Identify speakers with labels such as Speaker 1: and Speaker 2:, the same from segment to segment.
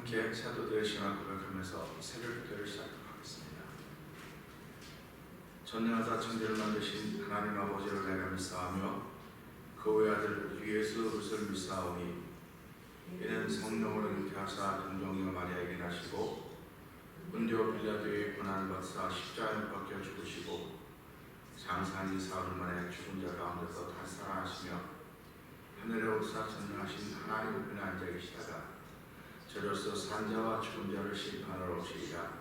Speaker 1: 함께 사도들의 신앙 고백하면서 새벽기도를 시작하도록 하겠습니다. 전능하사 천지를 만드신 하나님 아버지를 내가 믿사하며 그 외아들 우리 예수 그리스도를 믿사오니 이는 성령으로 잉태하사 동정녀 마리아에게 나시고 본디오 빌라도의 고난을 받사 십자가에 못 박혀 죽으시고 장사한 지 사흘 만에 죽은 자 가운데서 다시 살아나시며 하늘에 오르사 전능하신 하나님 우편에 앉아 계시다가 저로서 산자와 죽은 자를 심판하러 오시리라.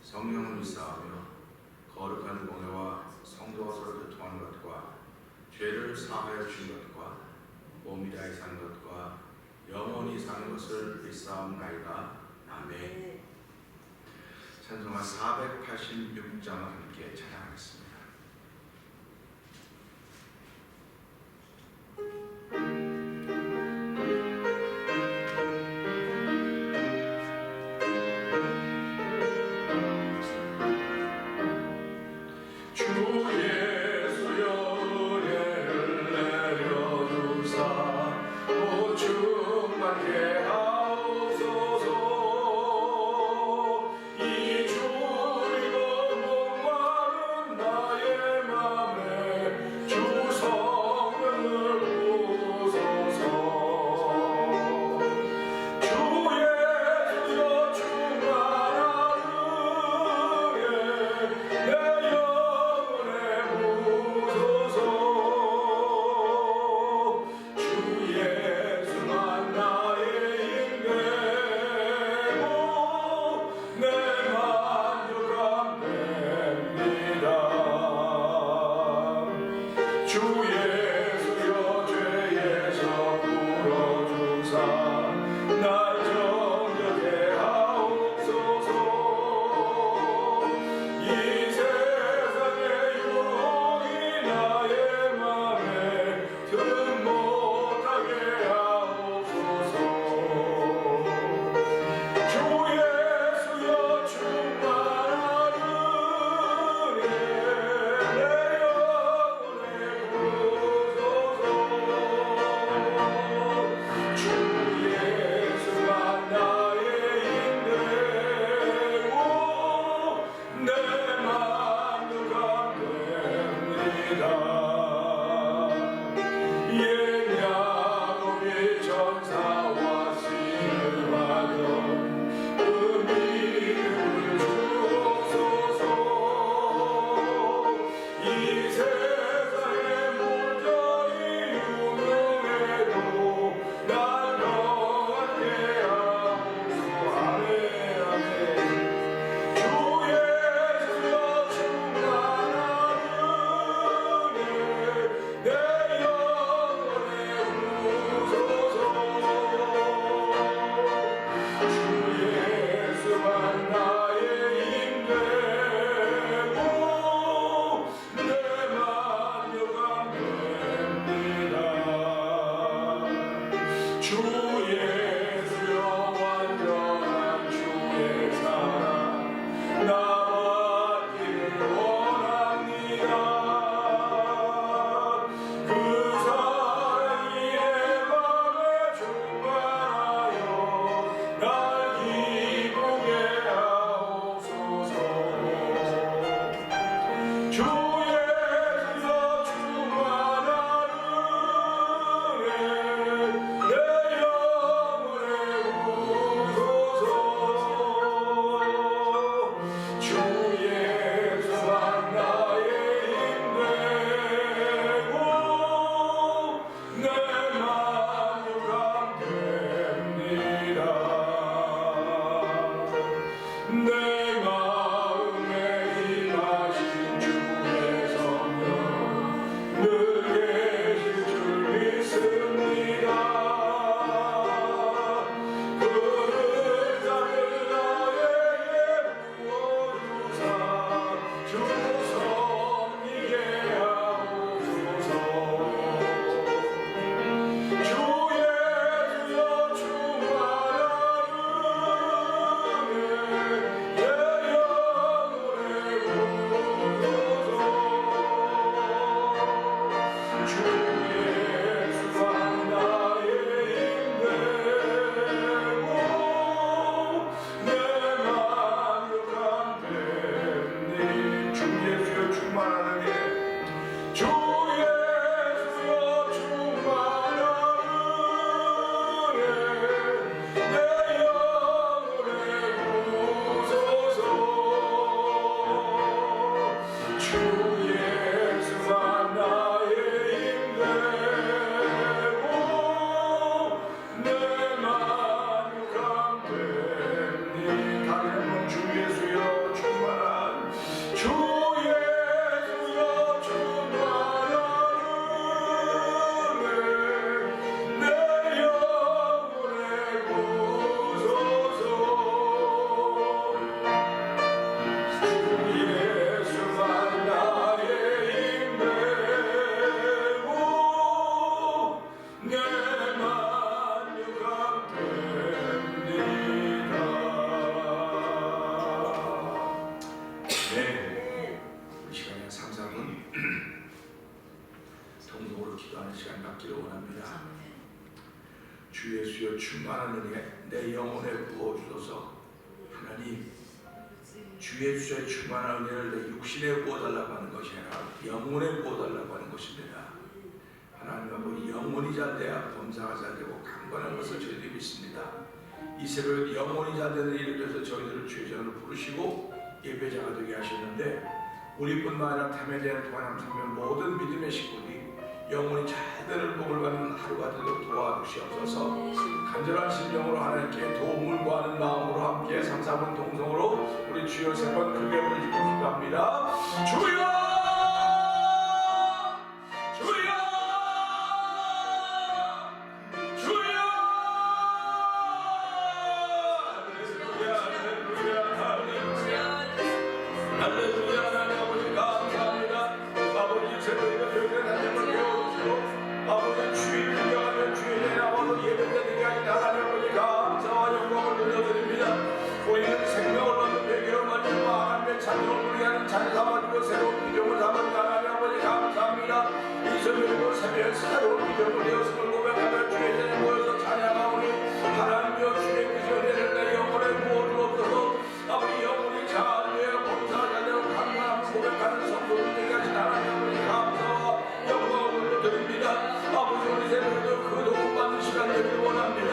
Speaker 1: 성령을 믿사하며 거룩한 공회와 성도와 서로 교통하는 것과 죄를 사하여 주신 것과 몸이 다히 사는 것과 영원히 사는 것을 믿사옵나이다. 아멘. 찬송가 486장을 함께 찬양하겠습니다.
Speaker 2: 이 주리고 목마른 나
Speaker 1: 충만한 은혜 내 영혼에 부어주소서. 하나님, 주 예수의 충만한 은혜를 내 육신에 부어달라고 하는 것이 아니라 영혼에 부어달라고 하는 것입니다. 하나님 아버지, 영혼이 잘 돼야 범사가 잘 되고 강건한 것을 저희들이 믿습니다. 이 새벽에 영혼이 잘 되는 일을 위해서 저희들을 주의 전으로 부르시고 예배자가 되게 하셨는데, 우리뿐만 아니라 탐에 대한 통합 성명 모든 믿음의 식구들이 영혼이 잘 되는 복을 받는 하루가 되도록 도와주시옵소서. 간절한 심령으로 하나님께 도움을 구하는 마음으로 함께 3, 4분 동성으로 우리 주여 3번 크게 부르시고 기도합니다. 주여! 새로운 믿음을 되었음을 고백하며 주의 전에 모여서 찬양하오니, 하나님여 주의 그 전에를 내 영혼에 부어주옵소서. 아버지, 영혼이 잘되어 범사가 잘되어 강건함을 고백하는 성도들 되게 하신 하나님 아버지, 감사와 영광을 드립니다. 아버지, 우리 새벽에도 그 도움 받는 시간 되기를 원합니다.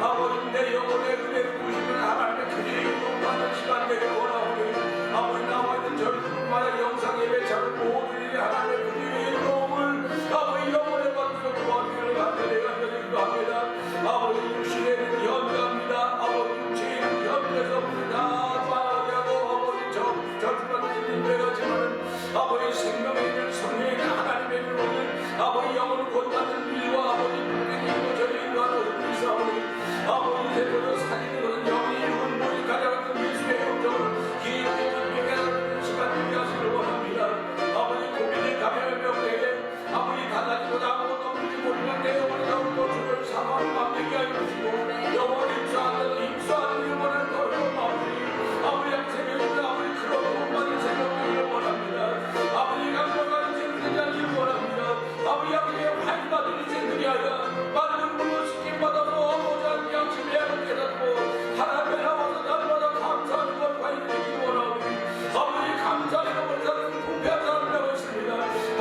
Speaker 1: 아버지, 내 영혼에 은혜를 부으시면 하나님의 크게 도움 받는 시간 되기를 원하오니, 아버지, 나와 있는 저희들만의 영상 예배차를 모두들이 하나님의 크게 도움을 아버지 영혼에 받으셔 도와주기를 간절히 기도합니다. 아버지, 육신에는 연대합니다. 아버지, 육체에는 연대해서 다 빠르게 하고, 아버지 저주받는 인대가 지만은 아버지 생명의 일, 성령의 하나님의 일로는 아버지 영혼을 곧받는 일과 아버지 분명히 일로 저희 일과로 일사오니, 아버지 대표로 사지는 것은 영이 육은 모이 가져갔던 예수의 영적을 기억해 주는 시간 되게 하시길 원합니다. 아버지, 고민의 감염의 병대에 아버지 달라지고 아무것도 없는지 모르는 내 영혼이 더욱더 주를 사모하는 마음 되게 하여 주시고, 영혼이 임수하는 영혼을 더욱더 마음이 아버지 새벽입니다. 아버지 그런 공간이 새벽되기를 원합니다. 아버지 강력한 인생 되기를 원합니다. 아버지 아버지의 환희받은 인생 되게 하여 많은 분을 시킴받아서 아버지 한 양심의 약을 깨닫고 하나님의 나와서 날마다 감사하는 것과 이르기를 원하오니, 아버지 감사하는 것을 사는 부패한 사람이라고 했습니다.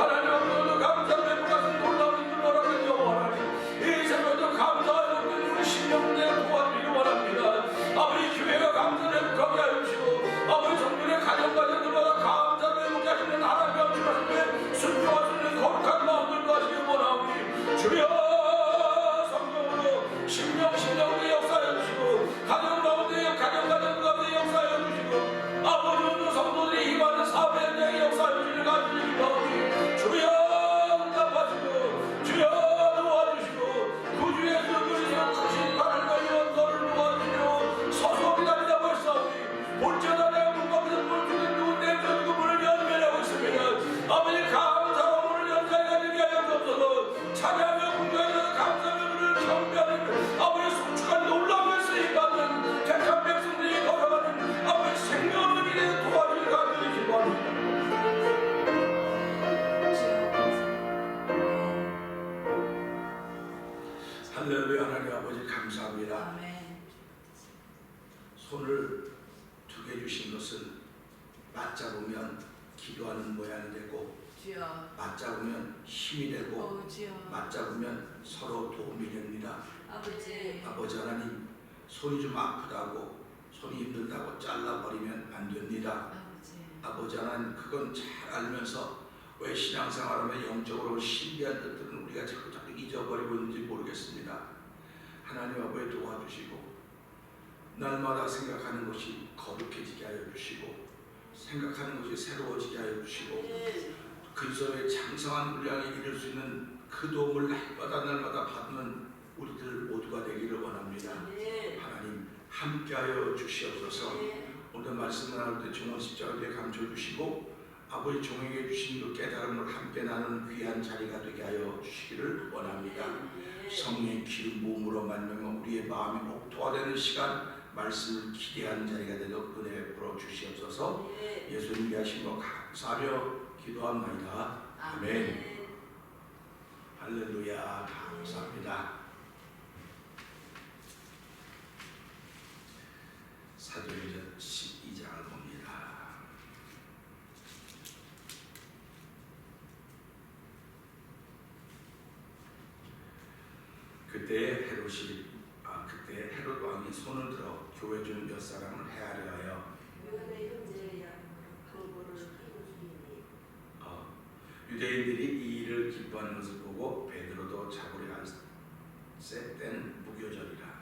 Speaker 1: 하나님 아버지 감사의 무가슴 놀라운 일을 원하는 영원하니 이 새벽에도 감사하여 우리 심령에 도와주기를 원합니다. 아버지, 교회가 감사를 회복하게 하여 주시고, 아버지 성도의 가정들마다 감사를 회복하게 하시는 하나님의 엄청나신 순종할 수 있는 거룩한 마음들도 하시길 원하오니, 주여 성령으로 심령의 역사해 주시고, 가정 가운데 역사해 주시고, 아버지 오늘 성도들이 임하는 사업의 현장의 역사해 주시는 간절히 기도하오니, 주여 응답하시고 주여 도와주시고, 구주에서 그리스도 크신 바람과 영광을 도와주시고 서소기답니다. 벌써오니 볼지어다 내가 문 밖에서 볼 주는 누군 내주고 문을 연결하고 있습니다. 아버지 감사와 문을 연결하게 되게 하여 주옵소서. 찬양하며 궁전에서 감사하며 문을 경배하는 아버지 송축한 놀라움을 쓰임받는 택한 백성들이 걸어가는 아버지 생명을 이내 도와주길 간절히 기도합니다. 할렐루야. 하나님 아버지 감사합니다.
Speaker 2: 아멘.
Speaker 1: 손을 두 개 주신 것은 맞잡으면 기도하는 모양이 되고,
Speaker 2: 주여.
Speaker 1: 맞잡으면 힘이 되고,
Speaker 2: 주여.
Speaker 1: 맞잡으면 서로 도움이 됩니다.
Speaker 2: 아버지.
Speaker 1: 아버지 하나님, 손이 좀 아프다고, 손이 힘들다고 잘라버리면 안 됩니다. 아버지 하나님, 그건 잘 알면서 왜 신앙생활하면 영적으로 신비한 것들은 우리가 자꾸 잊어버리고 있는지 모르겠습니다. 하나님 아버지 도와주시고, 날마다 생각하는 것이 거룩해지게 하여 주시고, 생각하는 것이 새로워지게 하여 주시고, 그리스도의 장성한 분량에 이를 수 있는 그 도움을 날마다 받는 우리들 모두가 되기를 원합니다. 하나님 함께하여 주시옵소서. 오늘 말씀을 나눌 때 종원 십자가에 감춰 주시고, 아버지 종에게 주신 그 깨달음을 함께 나누는 귀한 자리가 되게 하여 주시기를 원합니다. 성령의 기름 부음으로 만나면 우리의 마음이 목도화되는 시간, 말씀을 기대하는 자리가 되도록 은혜 베풀어 주시옵소서. 예수님 위하신 거 감사하며 기도합니다. 아멘. 할렐루야. 감사합니다. 사도행전 12장을 봅니다. 그때 헤롯 왕이 손을 들어 교회 중 몇 사람을 해하려 하여 유대인들이 이 일을 기뻐하는 것을 보고 베드로도 잡으려 할새 때는 무교절이라.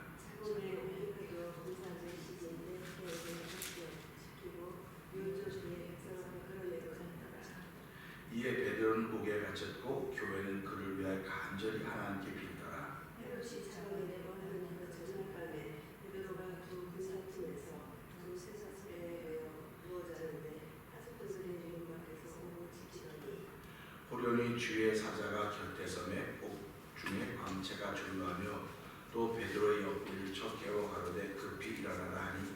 Speaker 1: 이에 베드로는 옥에 갇혔고 교회는 그를 위하여 간절히 하나님께 빌더라.
Speaker 2: 헤롯이 자기를 내보내는 그 저녁밤에 베드로가 두 군사팀에서 두 쇠사슬에 누워 자는데 하숙들이 문 밖에서 오고 지키더니
Speaker 1: 호련히 주의 사자가 곁에 서매 옥 중에 광채가 줄로하며 또 베드로의 옆구리를 쳐 깨워 가로되 급히 일어나라 하니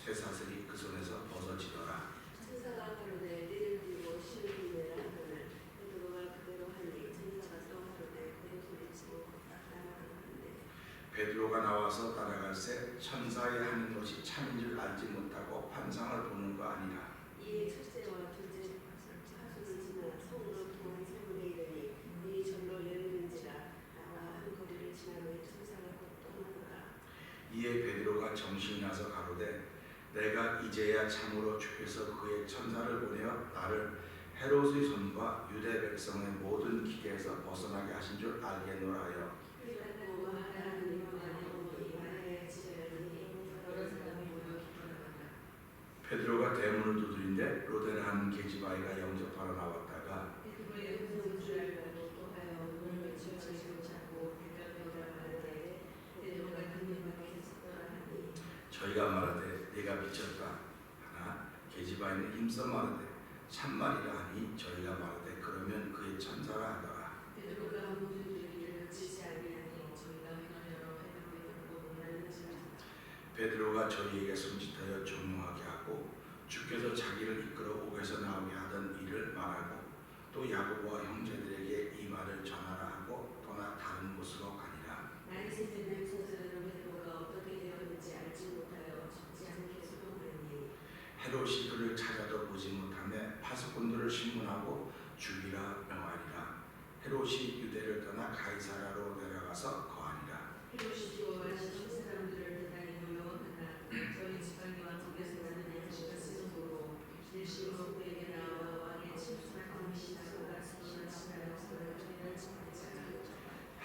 Speaker 1: 쇠사슬이 그 손에서 벗어지더라.
Speaker 2: 천사가 가로되 띠를 띠고 실을 내라 하거늘 베드로가 그대로 하니 천사가 또 가로되 큰 소리치고 따라가는데
Speaker 1: 베드로가 나와서 따라갈새 천사의 하는 것이 참인 줄 알지 못하고 환상을 보는 거 아니라.
Speaker 2: 이에 첫째와 둘째 하수를 지나 성으로 통한 세문에 이르니 이 절로 열리는지라 나와 한 거리를 지나면 천사가 곧 떠나더라.
Speaker 1: 이에 베드로가 정신이 나서 가로되 내가 이제야 참으로 주께서 그의 천사를 보내어 나를 헤롯의 손과 유대 백성의 모든 기계에서 벗어나게 하신 줄 알겠노라 하여
Speaker 2: 그리고 마가라는 이름의 어머니 마리아의 집에 이르니 여러 사람이 모여 기뻐하더라.
Speaker 1: 베드로가 대문을 두드린데 로데라는 계집아이가 영접하러 나왔다가
Speaker 2: 베드로의 음성인 줄 알고 또하여 문을 외쳐 정신을 잡고 대답하라 하되 베드로가 그네 밖에 섰더라 하니
Speaker 1: 저희가 말하되 네가 미쳤다 하나 계집아이는 힘써 말하되 참말이라 하니 저희가 말하되 그러면 그의 천사라 하더라.
Speaker 2: 베드로가 문을 두드리기를 그치지 아니하니 저희가 행하여러 베드로의 벽보고 날려지니라.
Speaker 1: 베드로가 저희에게 손짓하여 종용하게 하고 주께서 자기를 이끌어 옥에서 나오게 하던 일을 말하고 또 야고보와 형제들에게 이 말을 전하라 하고 또나 다른 곳으로 가니라.
Speaker 2: 날이 새되면 천사들은 베드로가 어떻게 되었는지 알지 못하여 적지 않게 소동하니
Speaker 1: 헤롯이 그를 찾아도 보지 못하며 파수꾼들을 신문하고 죽이라 명하니라. 헤롯이 유대를 떠나 가이사라로 내려가서 거하니라.
Speaker 2: 헤롯이 두려워하시는 사람들을 대단히 두려워하나 저희 지팡이와 독에서 나는 양식을 쓰므로 일시로 그에게 나와 왕의 침수할 것이다가 손을 치하여 손을 전하자.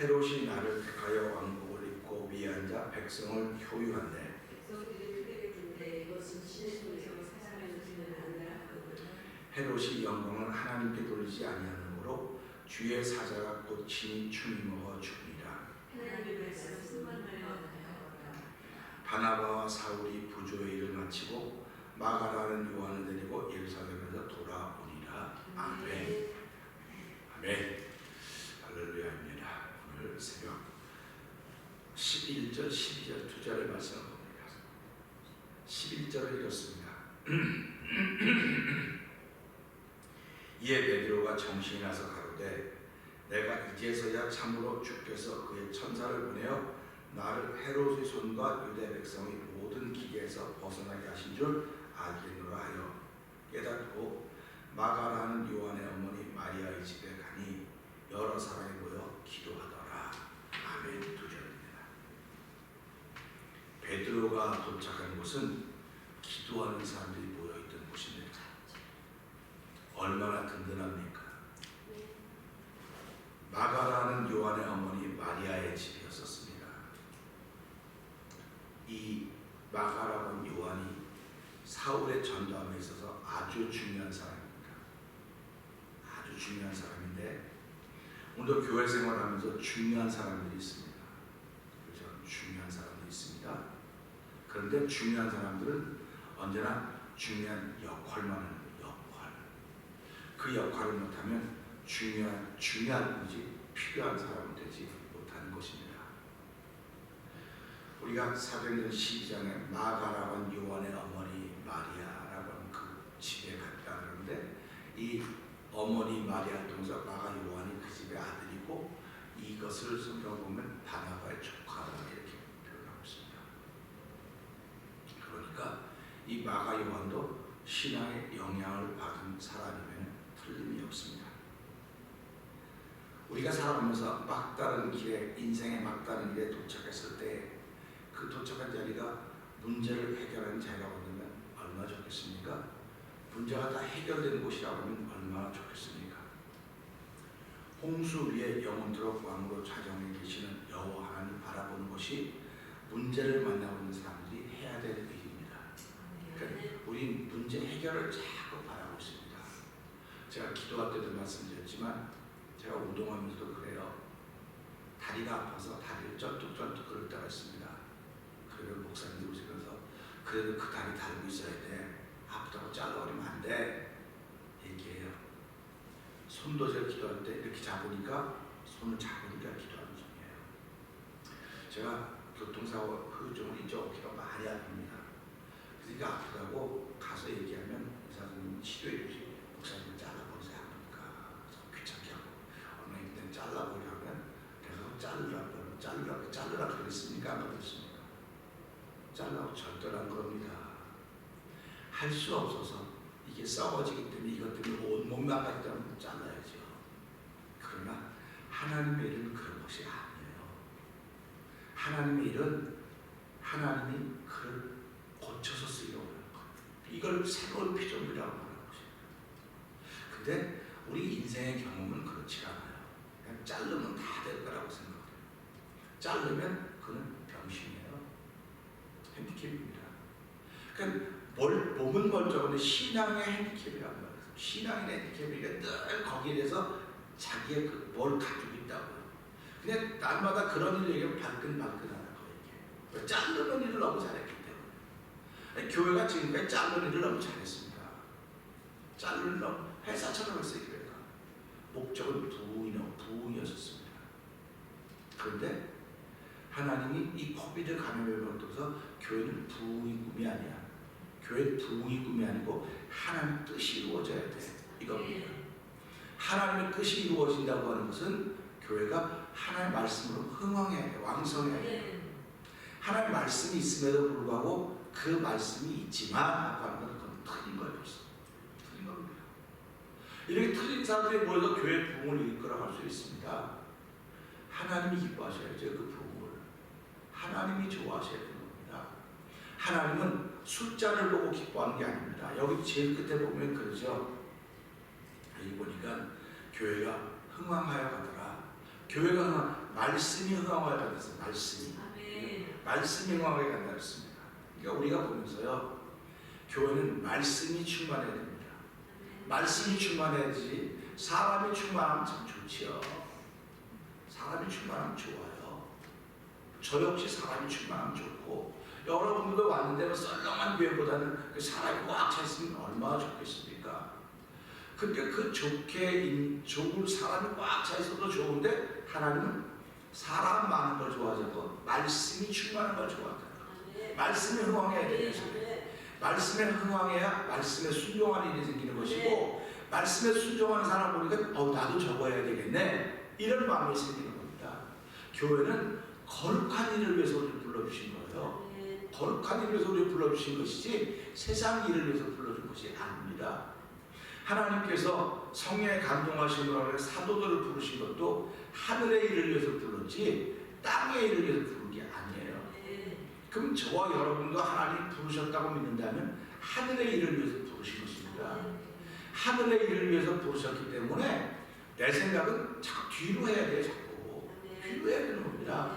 Speaker 1: 헤롯이 나를 택하여 왕복을 입고 위에 앉아 백성을 효유한대.
Speaker 2: 백성들이 크게 듣는데 이것은 신의 손에서 사람의 눈치는 아니라 하거든.
Speaker 1: 헤롯이 영광을 하나님께 돌리지 아니하므로 주의 사자가 곧 친히 충이 먹어 죽으리라.
Speaker 2: 하나님의 말씀 승만하여 하였다.
Speaker 1: 바나바와 사울이 부조의 일을 마치고 마가라는 요한을 데리고 예루살렘에서 돌아오니라. 아멘. 아멘. 할렐루야입니다. 오늘 새벽 11절, 12절 두 절의 말씀을 봅니다. 11절을 이렇습니다. 이에 베드로가 정신이 나서 가로되 내가 이제서야 참으로 주께서 그의 천사를 보내어 나를 헤롯의 손과 유대 백성의 모든 기계에서 벗어나게 하신 줄 알겠노라 하여 깨닫고 마가라는 요한의 어머니 마리아의 집에 가니 여러 사람이 모여 기도하더라. 아멘. 두 절입니다. 베드로가 도착한 곳은 기도하는 사람들이 모여있던 곳입니다. 얼마나 든든합니까? 마가라는 요한의 어머니 마리아의 집이었었습니다. 이 마가라는 요한이 사울의 전도함에 있어서 아주 중요한 사람입니다. 아주 중요한 사람인데 오늘 교회 생활하면서 중요한 사람들이 있습니다. 그렇죠? 중요한 사람들이 있습니다. 그런데 중요한 사람들은 언제나 중요한 역할만 하는 역할. 그 역할을 못하면 중요한 분이 필요한 사람이 되지 못하는 것입니다. 우리가 사도행전 12장에 마가라고 요한의 어머니 마리아라고 하는 그 집에 갔다 그러는데 이 어머니 마리아 동서 마가 요한이 그 집의 아들이고 이것을 성경 보면 바나바의 조카라 이렇게 표현하고 있습니다. 그러니까 이 마가 요한도 신앙의 영향을 받은 사람이면 틀림이 없습니다. 우리가 살아가면서 막다른 길에, 인생의 막다른 길에 도착했을 때 그 도착한 자리가 문제를 해결하는 자리라고 하면 얼마나 좋겠습니까? 문제가 다 해결된 곳이라고 하면 얼마나 좋겠습니까? 홍수 위에 영원토록 왕으로 자정해 계시는 여호와 하나님 바라보는 것이 문제를 만나고 있는 사람들이 해야 될 일입니다. 그러니까 우리 문제 해결을 자꾸 바라고 있습니다. 제가 기도할 때도 말씀드렸지만 제가 운동하면서도 그래요. 다리가 아파서 다리를 쩔뚝쩔뚝 그럴 때가 있습니다. 그러면 목사님들 오시면서 그래도 그 다리 달고 있어야 돼. 아프다고 잘라버리면 안 돼. 얘기해요. 손도 제가 기도할 때 이렇게 잡으니까 손을 잡으니까 기도하는 중이에요. 제가 교통사고 후유증을 이제 어깨가 많이 아픕니다. 그러니까 아프다고 가서 얘기하면 의사선생님이 치료해 주지. 목사님은 잘라버리세요. 하니까 귀찮게 하고 어머니 그때 잘라버리면 내가 자르라고 그랬습니까? 안 그랬습니까? 잘라고 절대로 안 그럽니다. 할 수 없어서 이게 썩어지기 때문에 이것 때문에 온몸이 나가기 때문에 잘라야죠. 그러나 하나님의 일은 그런 것이 아니에요. 하나님의 일은 하나님이 그를 고쳐서 쓰려고 하는 거예요. 이걸 새로운 피조물이라고 하는 것입니다. 근데 우리 인생의 경험은 그렇지 않아요. 그냥 자르면 다 될 거라고 생각해요. 자르면 그는 병신이에요. 핸디캡입니다. 그러니까 몸은 멀쩡한데 신앙의 핸디캡이란 말이에요. 신앙의 핸디캡이니까 늘 거기에 대해서 자기의 뭘 가지고 있다고요. 근데 날마다 그런 일 얘기하면 발끈발끈하다고 얘기해요. 자르는 일을 너무 잘했기 때문에. 교회가 지금까지 자르는 일을 너무 잘했습니다. 자르는 너무 회사처럼 했어요. 교회가. 목적은 부흥이었습니다. 그런데 하나님이 이 코비드 감염에 걸려서 교회는 부흥이 꿈이 아니야. 교회는 부흥이 꿈이 아니고 하나님의 뜻이 이루어져야 돼. 이겁니다. 하나님의 뜻이 이루어진다고 하는 것은 교회가 하나님의 말씀으로 흥왕해야 돼. 왕성해야 돼. 하나님의 말씀이 있음에도 불구하고 그 말씀이 있지만 하고 하는 건 그건 틀린 거예요. 벌써. 틀린 겁니다. 이렇게 틀린 사람들이 모여서 교회 부흥을 이끌어갈 수 있습니다. 하나님이 기뻐하셔야죠. 그 부흥을. 하나님이 좋아하셔야 되는 겁니다. 하나님은 숫자를 보고 기뻐하는 게 아닙니다. 여기 제일 끝에 보면 그러죠. 여기 보니까 교회가 흥왕하여 가더라. 교회가 말씀이 흥왕하여 가더라. 말씀이 흥왕하여 간다 그랬습니다. 그러니까 우리가 보면서요. 교회는 말씀이 충만해야 됩니다. 말씀이 충만해야지 사람이 충만하면 참 좋지요. 사람이 충만하면 좋아요. 저 역시 사람이 충만하면 좋고 여러분들도 왔는데 썰렁한 교회보다는 그 사람이 꽉 차 있으면 얼마나 좋겠습니까? 근데 그 좋은 사람이 꽉 차 있어도 좋은데 하나님은 사람 많은 걸 좋아하지 않고 말씀이 충만한 걸 좋아한다. 말씀에 흥왕해야 되는 것입니다. 말씀에 흥왕해야 말씀에 순종하는 일이 생기는 것이고 말씀에 순종하는 사람 보니까 나도 저거 해야 되겠네 이런 마음이 생기는 겁니다. 교회는 거룩한 일을 위해서 우리를 불러주신 거예요. 거룩한 일을 위해서 우리를 불러주신 것이지 세상 일을 위해서 불러준 것이 아닙니다. 하나님께서 성령에 감동하신 사도들을 부르신 것도 하늘의 일을 위해서 불렀지 땅의 일을 위해서 부른 게 아니에요. 그럼 저와 여러분도 하나님 부르셨다고 믿는다면 하늘의 일을 위해서 부르신 것입니다. 하늘의 일을 위해서 부르셨기 때문에 내 생각은 자꾸 뒤로 해야 돼요. 자꾸 뒤로 해야 되는 겁니다.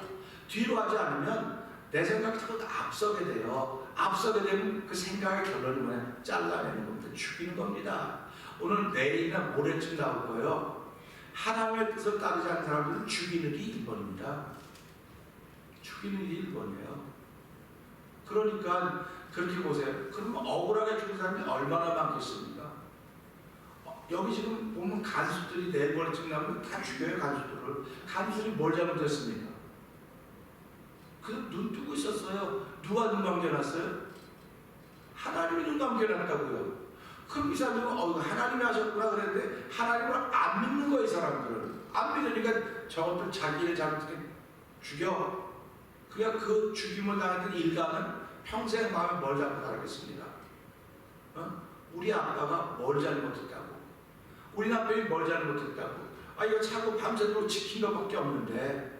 Speaker 1: 뒤로 하지 않으면 내 생각이 자꾸 앞서게 돼요. 앞서게 되면 그 생각의 결론이 뭐냐? 잘라내는 겁니다. 죽이는 겁니다. 오늘 내일이나 모레쯤 나올 거예요. 하나님의 뜻을 따르지 않는 사람들은 죽이는 게 1번입니다. 죽이는 게 1번이에요. 그러니까 그렇게 보세요. 그러면 억울하게 죽은 사람이 얼마나 많겠습니까? 여기 지금 보면 간수들이 4번쯤 나오면 다 죽여요. 간수들이 뭘 잘못했습니까? 눈 뜨고 있었어요. 누가 눈 감겨놨어요? 하나님이 눈 감겨놨다고요. 그럼 이 사람들은 하나님이 하셨구나 그랬는데 하나님을 안 믿는 거예요. 이 사람들은 안 믿으니까 저것들 자기를 잘못하게 죽여. 그냥 그 죽임을 당했던 일가는 평생 마음에 뭘 잡고 살겠습니다.
Speaker 3: 우리 아빠가 뭘 잘못했다고, 우리 남편이 뭘 잘못했다고, 이거 자꾸 밤새도록 지킨 것밖에 없는데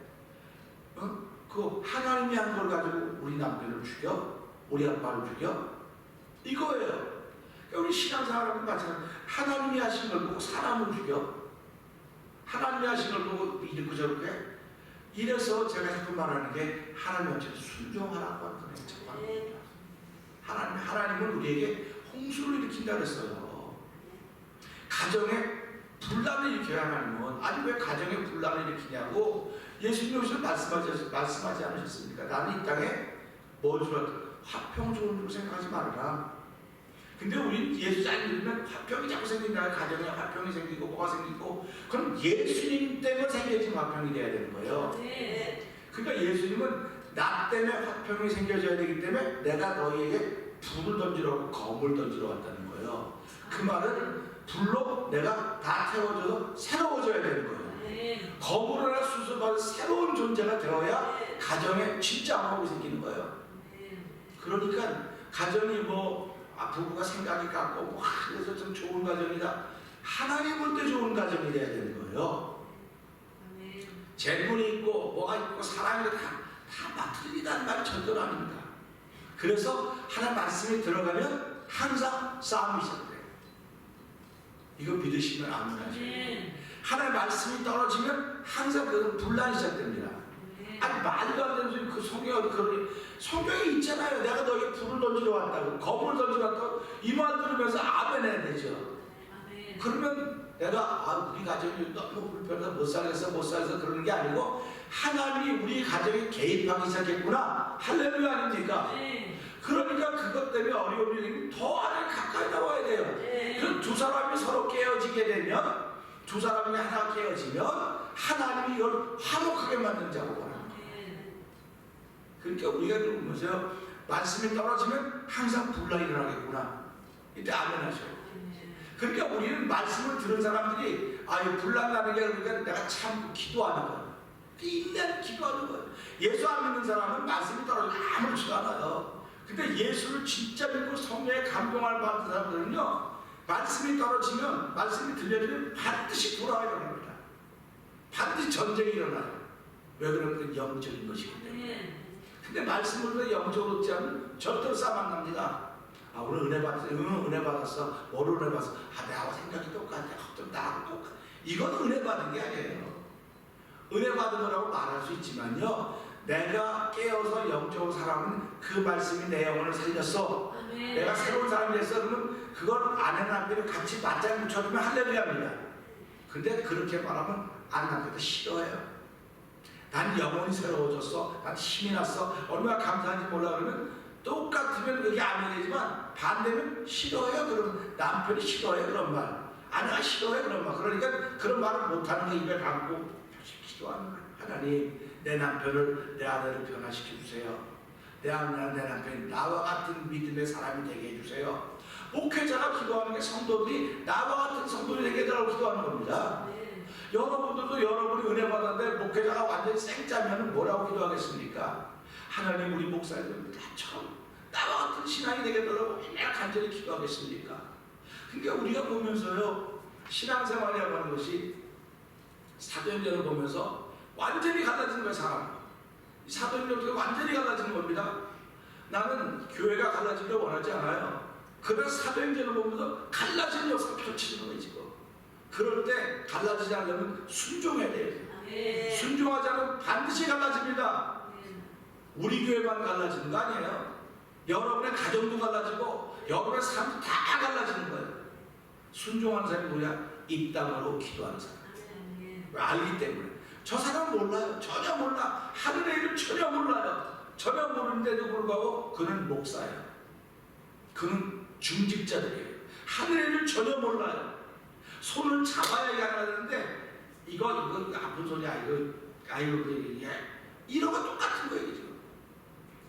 Speaker 3: 그 하나님이 한 걸 가지고 우리 남편을 죽여? 우리 아빠를 죽여? 이거예요. 그러니까 우리 신앙생활하면 마찬가지로 하나님이 하신 걸 보고 사람을 죽여? 하나님이 하신 걸 보고 이렇게 저렇게? 이래서 제가 자꾸 말하는 게 하나님한테 순종하라고 하는 거예요. 하나님은 우리에게 홍수를 일으킨다 그랬어요. 가정에 분란을 일으켜야 하나님은. 아니 왜 가정에 분란을 일으키냐고 예수님께서 말씀하지 않으셨습니까? 나는 이 땅에 뭘 주었다? 화평 좋은 줄 생각하지 말아라. 근데 우리 예수 잘 믿으면 화평이 자꾸 생긴다. 가정에 화평이 생기고 뭐가 생기고, 그럼 예수님 때문에 생겨진 화평이 돼야 되는 거예요. 그러니까 예수님은 나 때문에 화평이 생겨져야 되기 때문에 내가 너희에게 불을 던지라고 검을 던지러 왔다는 거예요. 그 말은 불로 내가 다 태워져서 새로워져야 되는 거예요. 검으로 내가 수습받은 새로운 존재가 되어야 가정에 진짜 화목이 생기는 거예요. 그러니까 가정이 부부가 생각이 같고 그래서 좀 좋은 가정이다. 하나님 볼 때 좋은 가정이 돼야 되는 거예요. 재물이 있고 뭐가 있고 사랑이 다 틀리다는 말이 절대로 아닙니다. 그래서 하나님 말씀이 들어가면 항상 싸움이 시작돼요. 이거 믿으시면 아멘 하셔요. 하나님 말씀이 떨어지면 항상 그 분란이 시작됩니다. 아니 말도 안 되는 소리, 그 성경에 있잖아요. 내가 너에게 불을 던지러 왔다고, 검을 던지러 왔다고. 이 말 들으면서 아멘 해야 되죠. 그러면 내가 우리 가정이 너무 불편해서 못 살겠어 그러는 게 아니고 하나님이 우리 가정에 개입하기 시작했구나. 할렐루야 아닙니까? 그러니까 그것 때문에 어려움이 생기면 더 하나님 가까이 나와야 돼요. 그럼 두 사람이 서로 깨어지게 되면, 두 사람이 하나 깨어지면 하나님이 이걸 화목하게 만든 자고 원합니다. 그러니까 우리가 보면서 말씀이 떨어지면 항상 분란이 일어나겠구나. 이때 아멘 하셔요. 그러니까 우리는 말씀을 들은 사람들이 분란 나는 게 그러니까 내가 참고 기도하는 거예요. 인내는 기도하는 거예요. 예수 안 믿는 사람은 말씀이 떨어지면 아무렇지도 않아요. 근데 예수를 진짜 믿고 성령의 감동을 받은 사람들은요, 말씀이 떨어지면, 말씀이 들려주면 반드시 돌아와야 합니다. 반드시 전쟁이 일어나요. 왜 그러면 영적인 것이기 때문에. 근데 말씀으로 영적으로 얻지 않으면 절대로 싸움 안 납니다. 오늘 은혜 받았어. 은혜 받았어. 뭐를 은혜 받았어? 나하고 생각이 똑같아. 좀 나하고 똑같아. 이건 은혜 받은 게 아니에요. 은혜 받은 거라고 말할 수 있지만요, 내가 깨어서 영적으로 살아가면 그 말씀이 내 영혼을 살렸어. 내가 새로운 사람이 됐어. 그러면 그걸 아내 남편이 같이 맞장 붙여주면 할렐루야입니다. 근데 그렇게 말하면 아내 남편도 싫어해요. 난 영혼이 새로워졌어. 난 힘이 났어. 얼마나 감사한지 몰라. 그러면 똑같으면 그게 아멘이지만 반대면 싫어해요. 그러면 남편이 싫어해 그런 말. 아내가 싫어해 그런 말. 그러니까 그런 말을 못하는 거 입에 담고 기도하는 거예요. 하나님, 내 남편을, 내 아내를 변화시켜 주세요. 내 남편이 나와 같은 믿음의 사람이 되게 해주세요. 목회자가 기도하는 게 성도들이 나와 같은 성도들이 되게 해달라고 기도하는 겁니다. 여러분들도 여러분이 은혜 받았는데 목회자가 완전히 생짜면 뭐라고 기도하겠습니까? 하나님, 우리 목사님들 다처럼 나와 같은 신앙이 되게 해달라고 맨날 간절히 기도하겠습니까? 그러니까 우리가 보면서요, 신앙생활이라고 하는 것이 사도행전을 보면서 완전히 갈라지는 거예요. 사람 사도행전이 완전히 갈라지는 겁니다. 나는 교회가 갈라지길 원하지 않아요. 그래서 사도행전을 보면서 갈라진 역사가 펼쳐지는 거예요. 지금 그럴 때 갈라지지 않으면 순종해야 돼요. 순종하지 않으면 반드시 갈라집니다. 우리 교회만 갈라지는 거 아니에요. 여러분의 가정도 갈라지고 여러분의 삶도 다 갈라지는 거예요. 순종하는 사람이 뭐냐? 입담으로 기도하는 사람. 알기 때문에. 저 사람 몰라요. 전혀 몰라. 하늘의 일을 전혀 몰라요. 전혀 모르는데도 불구하고 그는 목사예요. 그는 중직자들이에요. 하늘의 일을 전혀 몰라요. 손을 잡아야 이해하는데 이거 아픈 소리야. 이런 거 똑같은 거예요. 지금.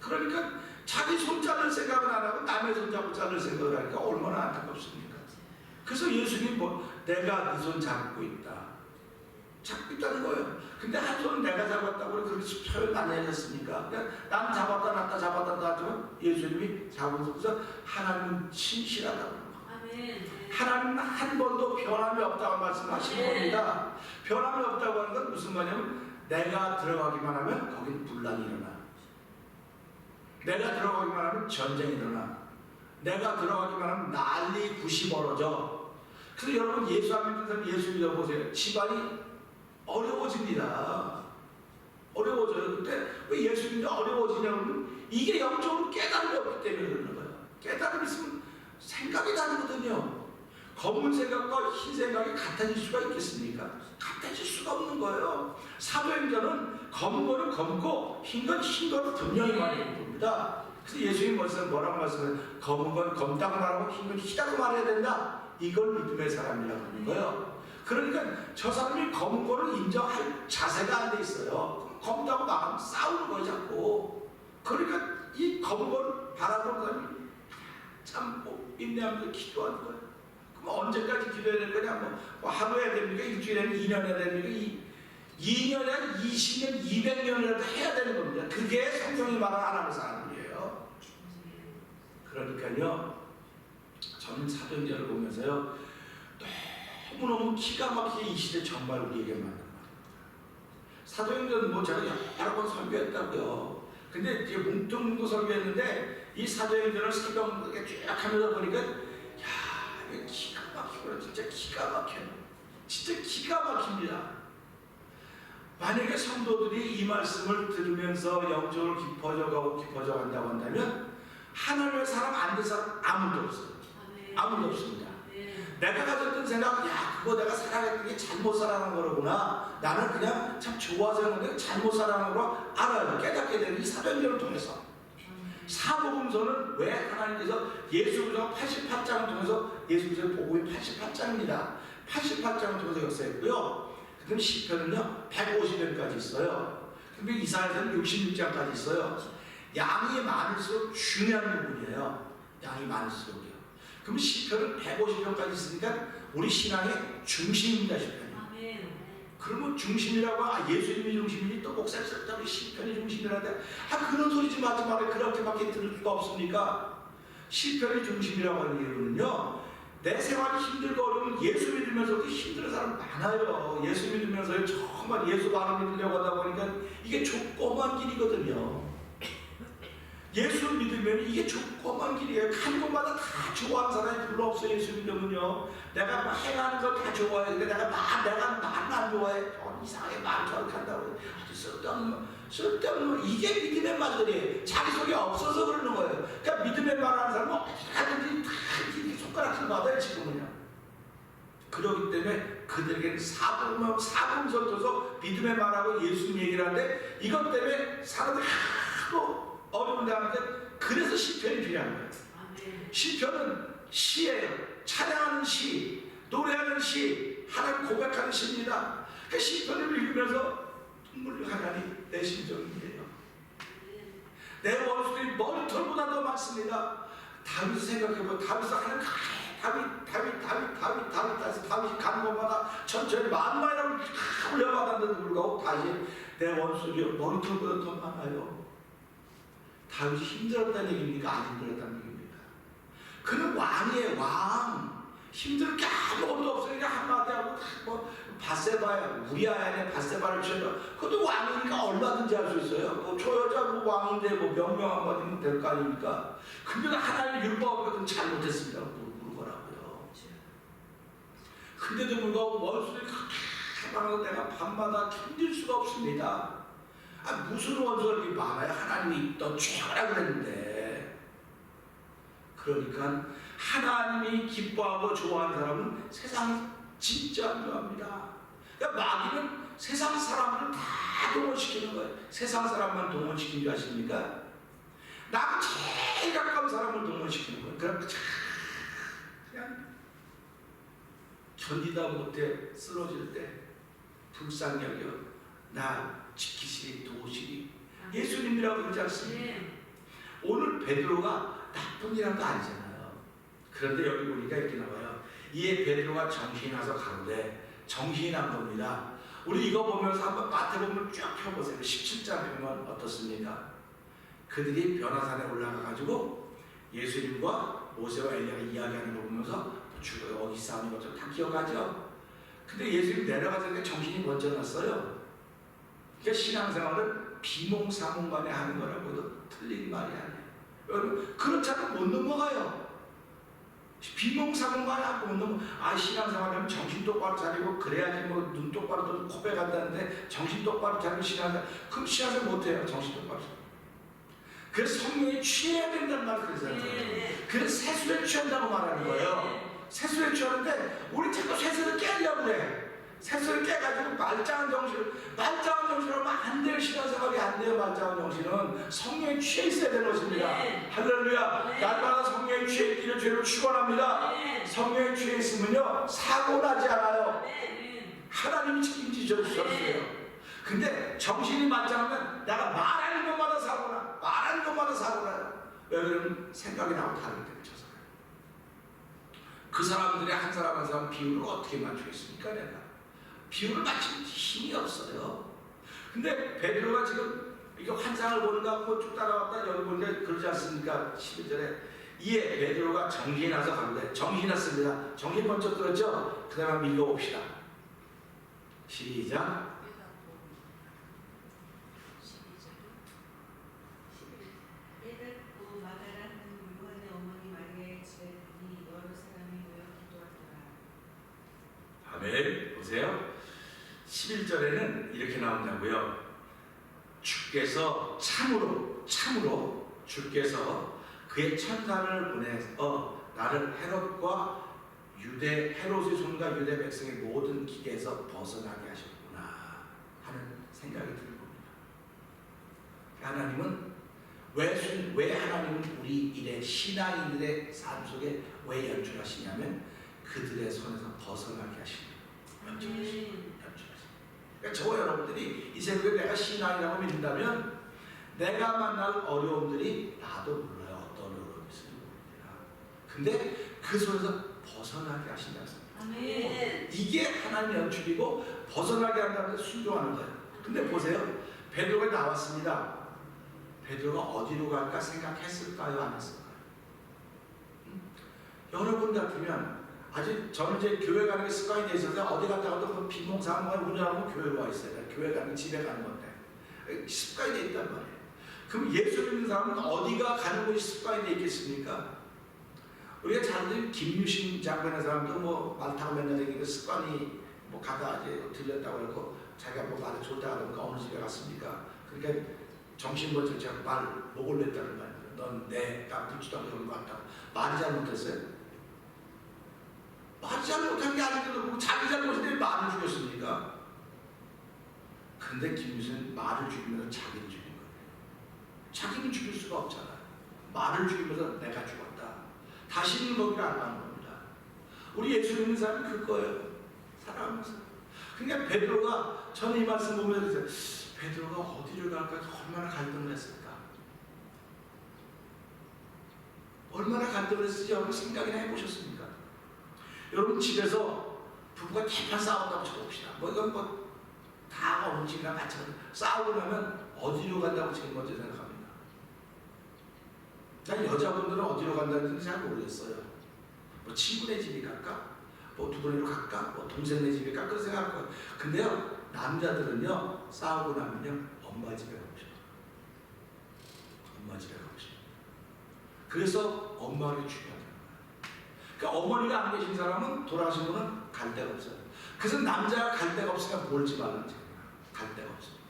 Speaker 3: 그러니까 자기 손 자를 생각은 안 하고 남의 손 잡고 자를 생각을 하니까 얼마나 안타깝습니까? 그래서 예수님 내가 네 손 잡고 있다. 잡고 있다는 거예요. 근데 한 손은 내가 잡았다고 그렇게 표현 많이 하셨습니까? 그러니까 난 잡았다 놨다 잡았다 놨다 하지만 예수님이 잡으면서 하나님은 신실하다고. 하나님은 한 번도 변함이 없다고 말씀하신 겁니다. 변함이 없다고 하는 건 무슨 말이냐면 내가 들어가기만 하면 거긴 분란이 일어나. 내가 들어가기만 하면 전쟁이 일어나. 내가 들어가기만 하면 난리 굿이 벌어져. 그래서 여러분 예수 안 믿는 사람 예수 믿어보세요. 집안이 어려워집니다. 어려워져요. 근데 왜 예수 믿는 어려워지냐면 이게 영적으로 깨달음이 없기 때문에 그러는 거예요. 깨달음이 있으면 생각이 다르거든요. 검은 생각과 흰 생각이 같아질 수가 있겠습니까? 같아질 수가 없는 거예요. 사도행전은 검은 거는 검고 흰 건 흰 거로 분명히 말하는 겁니다. 그래서 예수님 뭐라고 말씀해요? 검은 건 검다고 말하고 흰 건 희다고 말해야 된다. 이걸 믿음의 사람이라고 하는 거예요. 그러니까 저 사람이 검은 거를 인정할 자세가 안 돼 있어요. 검다고 말하면 싸우는 거예요, 자꾸. 그러니까 이 검은 거를 바라보는 사람이 참고 인내하면서 기도하는 거예요. 그럼 언제까지 기도해야 될 거냐? 뭐 하루 해야 됩니까? 일주일에 2년 해야 됩니까? 2년에 20년, 200년이라도 해야 되는 겁니다. 그게 성경이 말하는 하나님의 사람이에요. 그러니까요, 저는 사도행전을 보면서요, 너무너무 기가 막히게 이 시대 정말 우리에게 맞는 말입니다. 사도행전 뭐 제가 여러 번 설교했다고요. 근데 이제 뭉뚱뭉뚱 설교했는데 이 사도행전을 새벽에 쭉 하면서 보니까 야, 이거 기가 막히구나. 진짜 기가 막혀요. 진짜 기가 막힙니다. 만약에 성도들이 이 말씀을 들으면서 영적으로 깊어져 간다고 한다면 하나님의 사람 안 된 사람 아무도 없어요. 아무도 없습니다. 내가 가졌던 생각, 야, 그거 내가 살아갔던 게 잘못 살아간 거로구나. 나는 그냥 참 좋아서 했는데 잘못 살아간 거로 알아요. 깨닫게 되는 이 사도행전을 통해서. 사복음서는 왜 하나님께서 예수께서 88장을 통해서 예수께서 복음이 88장입니다. 88장을 통해서 역사했고요. 그다음 시편은요 150년까지 있어요. 근데 이사야서는 66장까지 있어요. 양이 많을수록 중요한 부분이에요. 양이 많을수록요. 그럼 시편은 150편까지 있으니까 우리 신앙의 중심입니다. 시편이. 그러면 중심이라고 예수님이 중심이니 또 목사님 쓸 우리 시편이 중심이라는데 그런 소리 좀 하지 말아요. 그렇게밖에 들을 수가 없습니까? 시편이 중심이라고 하는 이유는요, 내 생활이 힘들고 어려우면 예수 믿으면서도 힘든 사람 많아요. 예수 믿으면서 정말 예수 바로 믿으려고 하다 보니까 이게 좁고만 길이거든요. 예수 믿으면 이게 좁고만 길이에요. 한 곳마다 다 좋아하는 사람이 별로 없어요. 예수 믿으면요. 내가 막 행하는 거 다 좋아해. 근데 내가 말은 안 좋아해. 이상하게 말 저렇게 한다고. 쓸데없는 이게 믿음의 말들이에요. 자기 속에 없어서 그러는 거예요. 그러니까 믿음의 말하는 사람은 어디까지 다 이렇게 손가락질 받아요. 지금은요. 그렇기 때문에 그들에게는 사금서를 줘서 믿음의 말하고 예수님 얘기를 하는데 이것 때문에 사람들이 하도 어려운데 하는데 그래서 시편이 필요한 거예요. 시편은 시예요. 찬양하는 시, 노래하는 시, 하나님 고백하는 시입니다. 그 시편을 읽으면서 눈물을 하나니 내 심정이에요. 내 원수들이 머리털보다 더 많습니다. 다윗을 생각해보면 다윗을 하는 다윗이 가는 곳마다 천천히 만마이라고 올려받았는데도 불구하고 다시 내 원수들이 머리털보다 더 많아요. 다윗이 힘들었다는 얘기입니까? 안 힘들었다는 얘기입니까? 그는 왕이에요. 왕. 힘들 게 아무것도 없으니까 한마디 하고 뭐 바세바야 우리아야 바세바를 쳐서 그것도 왕이니까 얼마든지 할 수 있어요. 뭐 저 여자 뭐 왕인데 뭐 명령 한마디면 될 거 아닙니까? 근데 하나님 율법은 잘못했습니다. 물거라고요. 근데도 불구하고 원수들이 그렇게 많아서 내가 밤마다 견딜 수가 없습니다. 무슨 원수가 이렇게 많아요? 하나님이 너 최고라 그랬는데. 그러니까 하나님이 기뻐하고 좋아하는 사람은 세상이 진짜 안 좋아합니다. 그러니까 마귀는 세상 사람들을 다 동원시키는 거예요. 세상 사람만 동원시킨 줄 아십니까? 나하고 제일 가까운 사람을 동원시키는 거예요. 그럼 그냥 견디다 못해 쓰러질 때 불쌍히 여겨 나 지키시리 도우시리 예수님이라고 그러지 않습니까? 오늘 베드로가 나쁜 일한 거 아니잖아요. 그런데 여기 보니까 이렇게 나와요. 이에 베드로가 정신이 나서 가로되 정신이 난 겁니다. 우리 이거 보면서 한번 마태복음을 쭉 펴보세요. 17장 보면 어떻습니까? 그들이 변화산에 올라가가지고 예수님과 모세와 엘리야가 이야기하는 거 보면서 죽어요. 어기 싸우는 것처럼 다 기억하죠? 근데 예수님 내려가자니까 정신이 번쩍났어요. 그러니까 신앙생활은 비몽사몽간에 하는 거라고도 틀린 말이 아니에요. 여러분 그렇지 않으면 못 넘어가요. 비몽사몽간에 하고 못 넘어. 신앙생활하면 정신 똑바로 차리고 그래야지 뭐 눈 똑바로 뜨고 코베 간다는데 정신 똑바로 차리고 신앙생활 그럼 신앙생활 못해요. 정신 똑바로 차리고. 그래서 성령에 취해야 된다는 말을 그러잖아요. 그래서 세수에 취한다고 말하는 거예요. 세수에 취하는데 우리 자꾸 세수를 깨려고 그래. 세수를 깨가지고 말짱한 정신을 하면 안 돼요. 신앙생활이 안 돼요. 말짱한 정신은 성령에 취해 있어야 되는 것입니다. 할렐루야. 날마다 성령에 취해 있기를 죄로 축원합니다. 성령에 취해 있으면요 사고 나지 않아요. 하나님이 책임지셔 주셨어요. 근데 정신이 말짱하면 내가 말하는 것마다 사고나 말하는 것마다 사고나요. 왜 그러면 생각이 나고 다르기 때문에 저 사람. 그 사람들의 한 사람 한 사람 비율을 어떻게 맞추겠습니까? 내가 비율을 맞추는 힘이 없어요. 근데 베드로가 지금 이거 환상을 보는가 하고 쭉 따라왔다 여기 보니까 그러지 않습니까? 11절에 이에 베드로가 정신이 나서 가는데 정신이 났습니다. 정신 먼저 들었죠? 그 다음에 읽어봅시다. 시작. 아멘. 보세요. 11절에는 이렇게 나온다고요. 주께서 참으로 주께서 그의 천사를 보내서 나를 헤롯과 헤롯의 손과 유대 백성의 모든 기계에서 벗어나게 하셨구나 하는 생각이 들고 하나님은 왜 하나님은 우리 일의 신앙인들의 삶 속에 왜 연출하시냐면 그들의 손에서 벗어나게 하시는 연출하시는. 그러니까 저 여러분들이 이 새벽에 내가 신앙이라고 믿는다면 내가 만날 어려움들이 나도 몰라요. 어떤 어려움이 있을지 모릅니다. 근데 그 손에서 벗어나게 하신다는 거예요. 이게 하나님 연출이고 벗어나게 한다는 게 순종하는 거예요. 근데 보세요. 베드로가 나왔습니다. 베드로가 어디로 갈까 생각했을까요? 안 했을까요? 여러분 같으면 아직 저는 이제 교회 가는 게 습관이 돼 있어서 어디 갔다가도 비몽사몽하게 운전하고 교회로 와 있어요. 교회 가는 게 집에 가는 건데 습관이 돼 있단 말이에요. 그럼 예수 믿는 사람은 어디가 가는 곳이 습관이 돼 있겠습니까? 우리가 잘 김유신 장관의 사람도 뭐 말 타고 맨날 다니는 습관이 뭐 가다 이제 들렸다고 하고 자기가 뭐 말을 좋다 그러니까 어느 집에 갔습니까? 그러니까 정신번쩍 제가 말 목을 냈다는 말이에요. 넌 내가 묻지도 않고 그런 거 같다고. 말이 잘못했어요? 말이 잘못한 게 아니거든. 자기 잘못인데 말을 죽였습니까? 근데 김유신은 말을 죽이면서 자기를 죽인 거예요. 자기는 죽일 수가 없잖아요. 말을 죽이면서 내가 죽었다. 다시는 거기를 안 가는 겁니다. 우리 예수 믿는 사람이 그거예요. 살아가면서. 그러니까 베드로가 저는 이 말씀 보면서 베드로가 어디를 갈까 얼마나 갈등을 했을까? 얼마나 갈등을 했을지 여러분 생각이나 해보셨습니까? 여러분 집에서 부부가 대판 싸웠다고 쳐봅시다. 뭐 이건 뭐 다 어머니랑 같이 싸우고 나면 어디로 간다고 제일 먼저 생각합니다. 난 여자분들은 어디로 간다는지 잘 모르겠어요. 뭐 친구네 집이 갈까? 뭐 누구네로 갈까? 뭐 동생네 집이 갈까? 그런 생각할 거예요. 근데요 남자들은요 싸우고 나면요 엄마 집에 가고 싶어요. 엄마 집에 가고 싶어요. 그래서 엄마를 중요하다. 그러니까 어머니가 안 계신 사람은 돌아가신 분은 갈 데가 없어요. 그래서 남자가 갈 데가 없으니까 몰지 말라는 거예요. 갈 데가 없으니까.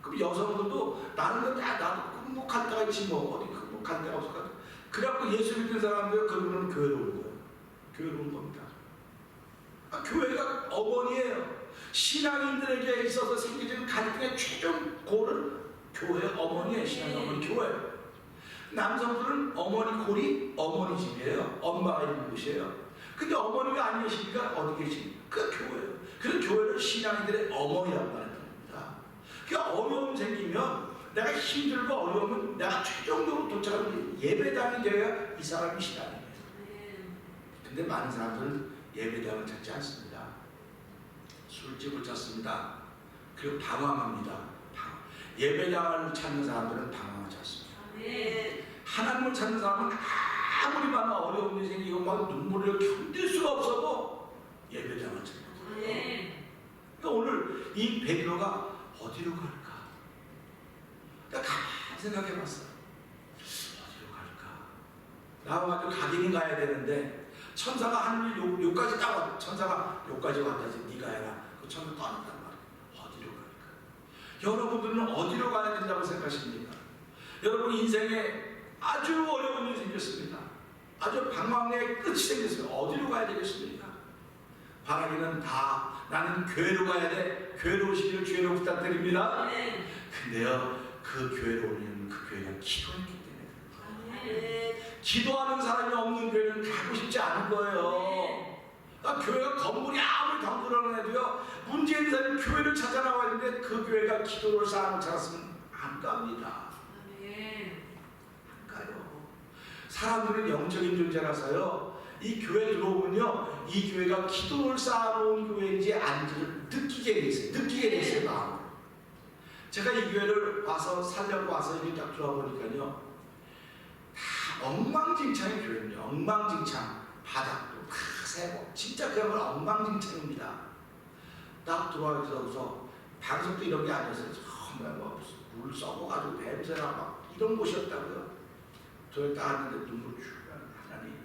Speaker 3: 그럼 여성들도 나는 나도 뭐 갈 데가 있지 뭐 어디 뭐 갈 데가 없을까? 그래갖고 예수 믿는 사람들 그분은 교회로 온 거예요. 교회로 온 겁니다. 교회가 어머니예요. 신앙인들에게 있어서 생기는 갈등의 최종 골은 교회 어머니예요. 신앙 어머니 교회. 남성들은 어머니 골이 어머니 집이에요. 엄마가 있는 곳이에요. 근데 어머니가 안 계시니까 어디 계십니까? 그 교회예요. 그래서 교회를 신앙인들의 어머니라고 말하는 겁니다. 그러니까 어려움 생기면 내가 힘들고 어려우면 내가 최종적으로 도착하는 예배당이 되어야 이 사람이 신앙이에요. 근데 많은 사람들은 예배당을 찾지 않습니다. 술집을 찾습니다. 그리고 방황합니다. 예배당을 찾는 사람들은 방황하지 않습니다. 하나님을 찾는 사람은 아무리 많은 어려운 일이 생기고 막 눈물을 견딜 수가 없어도 예배당을 찾는 그러니까 오늘 이 베드로가 어디로 갈까? 내가 가만히 생각해봤어요. 어디로 갈까? 나와가지고 가기는 가야 되는데 천사가 하늘이 요까지 따와 천사가 요까지 왔다 이제 네가 해라. 그 천사 떠났단 말이야. 어디로 갈까? 여러분들은 어디로 가야 된다고 생각하십니까? 여러분 인생에 아주 어려운 일이 생겼습니다. 아주 방황의 끝이 생겼어요. 어디로 가야 되겠습니까? 바라기는 다 나는 교회로 가야 돼. 교회로 오시기를 주의로 부탁드립니다. 근데요 그 교회로 오는 그 교회가 기도했기 때문에 기도하는 사람이 없는 교회는 가고 싶지 않은 거예요. 교회가 건물이 아무리 덩그러내도요 문제 있는 사람이 교회를 찾아 나와 있는데 그 교회가 기도를 쌓아놓은 찾았으면 안 갑니다. 안 가요. 사람들은 영적인 존재라서요 이 교회 들어오면요 이 교회가 기도를 쌓아놓은 교회인지 아닌지를 느끼게 돼 있어요. 마음으로. 제가 이 교회를 와서 살려고 와서 이렇게 딱 들어와 보니까요 다 엉망진창의 교회입니다. 엉망진창. 바닥도 다 새고 진짜 그야말로 엉망진창입니다. 딱 들어와서 방석도 이런 게 아니었어요. 정말 물 썩어가지고 냄새나 막 이런 곳이었다고요. 저희 딱 왔는데 눈물 쭉 하나님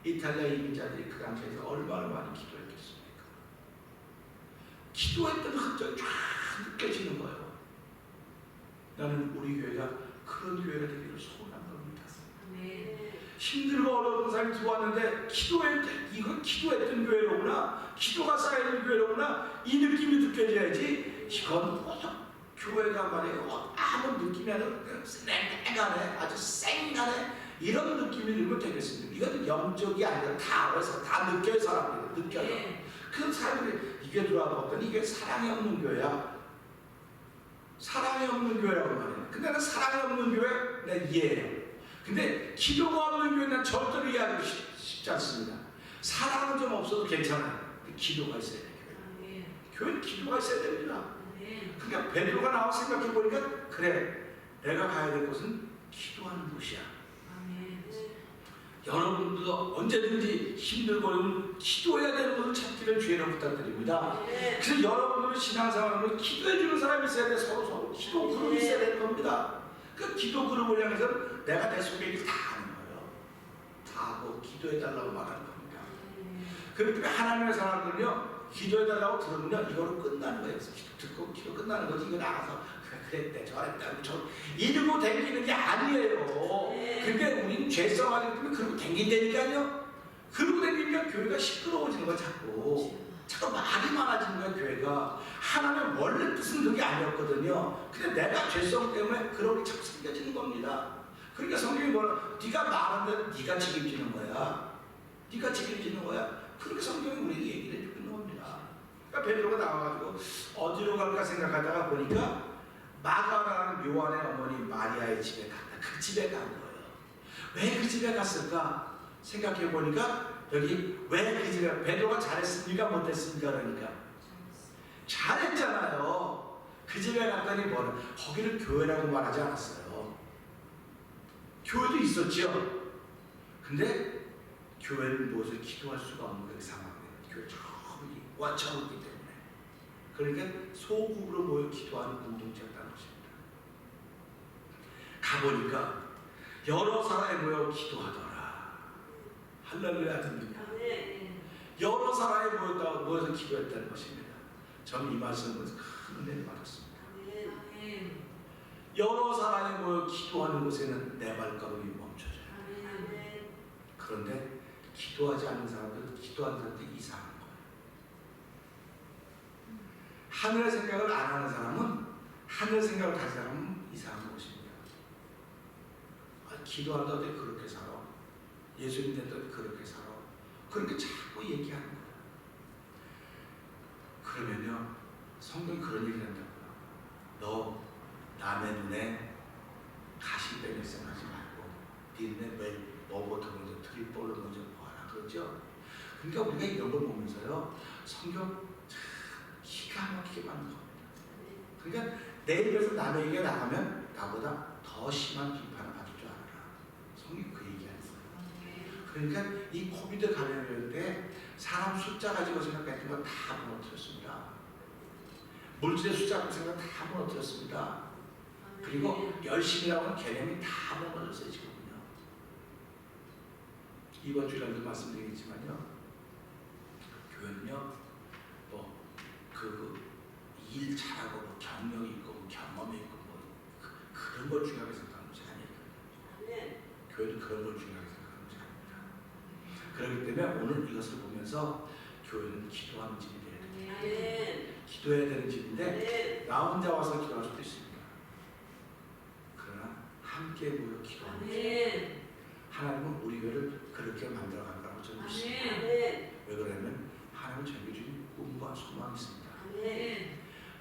Speaker 3: 이탈리아 이민자들이 그 당시에서 얼마나 많이 기도했겠습니까? 기도했던 흔적이 쫙 느껴지는 거예요. 나는 우리 교회가 그런 교회가 되기를 소원한 겁니다. 힘들고 어려운 사람이 들어왔는데 기도했던 교회로구나, 기도가 쌓여있는 교회로구나 이 느낌이 느껴져야지. 이건 교회가 말이에요 아무 느낌이 아니라 쌩간해 아주 쌩간해 이런 느낌이 들면 되겠습니다. 이건 영적이 아니라 다 알아서 다 느껴요. 사람들이 느껴요. 그 사람들이 이게 들어와 봤더니 이게 사랑이 없는 교회야. 사랑이 없는 교회라고 말해요. 근데 나는 사랑이 없는 교회 내가 이해해요. 근데 기도가 없는 교회는 난 절대로 이해하기 쉽지 않습니다. 사랑은 좀 없어도 괜찮아요. 기도가 있어야 돼요. 교회는 기도가 있어야 됩니다. 그러니까 베드로가 나와 생각해 보니까 그래 내가 가야 될 곳은 기도하는 곳이야. 여러분들도 언제든지 힘들고 어려우면 기도해야 되는 것을 찾기를 주의로 부탁드립니다. 그래서 여러분들은 신앙생활은 기도해주는 사람이 있어야 돼. 서로 기도 그룹이 있어야 되는 겁니다. 그 기도 그룹을 향해서 내가 내 속에 다 하는 거예요. 다 하고 기도해달라고 말하는 겁니다. 그렇기 하나님의 사람들은요 기도해달라고 들으면 이거로 끝나는 거예요. 듣고 기도 끝나는 거지. 이거 나가서 그랬대 저랬대 이러고 댕기는 게 아니에요. 근데 우리는 죄성 아니기 때문에 그러고 댕긴다니까요. 그러고 댕기니까 교회가 시끄러워지는 거야. 자꾸 말이 많아지는 거야. 교회가 하나님의 원래 뜻은 그게 아니었거든요. 근데 내가 죄성 때문에 그런 게 자꾸 생겨지는 겁니다. 그러니까 성경이 뭐라 네가 말하는 네가 책임지는 거야. 네가 책임지는 거야. 그렇게 성경이 우리에게 얘기를 해주고 있는 겁니다. 그러니까 베드로가 나와가지고 어디로 갈까 생각하다가 보니까 마가라는 요한의 어머니 마리아의 집에 갔다. 그 집에 간 거예요. 왜 그 집에 갔을까 생각해 보니까 여기 왜 그 집에 베드로가 잘했습니까 못했습니까? 그러니까 잘했잖아요. 그 집에 갔더니 뭐는 거기를 교회라고 말하지 않았어요. 교회도 있었죠. 근데 교회를 모여서 기도할 수가 없는 그 상황이에요. 교회 처음이 완창했기 때문에. 그러니까 소그룹으로 모여 기도하는 공동체였다는 것입니다. 가보니까 여러 사람이 모여 기도하더라. 할렐루야 됩니까? 여러 사람이 모여서 기도했다는 것입니다. 저는 이 말씀을 큰 은혜를 받았습니다. 여러 사람이 모여 기도하는 곳에는 내 발걸음이 멈춰져요. 그런데 기도하지 않는 사람들은 기도하는 사람들이 이상한 거예요. 하늘의 생각을 안 하는 사람은 하늘 생각을 가진 사람은 이상한 것입니다. 기도한다고 해 그렇게 살아. 예수님 된다고 해 그렇게 살아. 그렇게 자꾸 얘기하는 거예요. 그러면요 성경이 그런 얘기를 한다고요. 너 남의 눈에 가시 빼낼 생각하지 말고 네 눈에 왜 뭐부터 먼저 드립볼을 먼저 보아라 그러죠. 그러니까 우리가 이런 걸 보면서요 성경 참 기가 막히게 만든 겁니다. 그러니까 내 입에서 남의 얘기가 나가면 나보다 더 심한 비판을 받을 줄 알아라. 성경이 그 얘기하는 거예요. 그러니까 이 코비드 감염될 때 사람 숫자 가지고 생각했던 건 다 무너뜨렸습니다. 물질의 숫자 가지고 생각 다 무너뜨렸습니다. 그리고 열심이라고 하는 개념이 다 무너졌어요 지금은요. 이번 주일날도 말씀드리겠지만요, 교회는요 그 일 잘하고 뭐 경력이 있고 뭐 경험이 있고 뭐 그런 걸 중요하게 생각하는 것이 아니에요. 교회는 그런 걸 중요하게 생각하는 것이 아닙니다. 그렇기 때문에 오늘 이것을 보면서 교회는 기도하는 집이 돼야 됩니다. 기도해야 되는 집인데 나 혼자 와서 기도할 수도 있습니다. 그러나 함께 모여 기도하는 집. 하나님은 우리 교회를 그렇게 만들어갈 거라고 저는 믿습니다. 왜 그러냐면 하나님은 저에게 주신 꿈과 소망이 있습니다.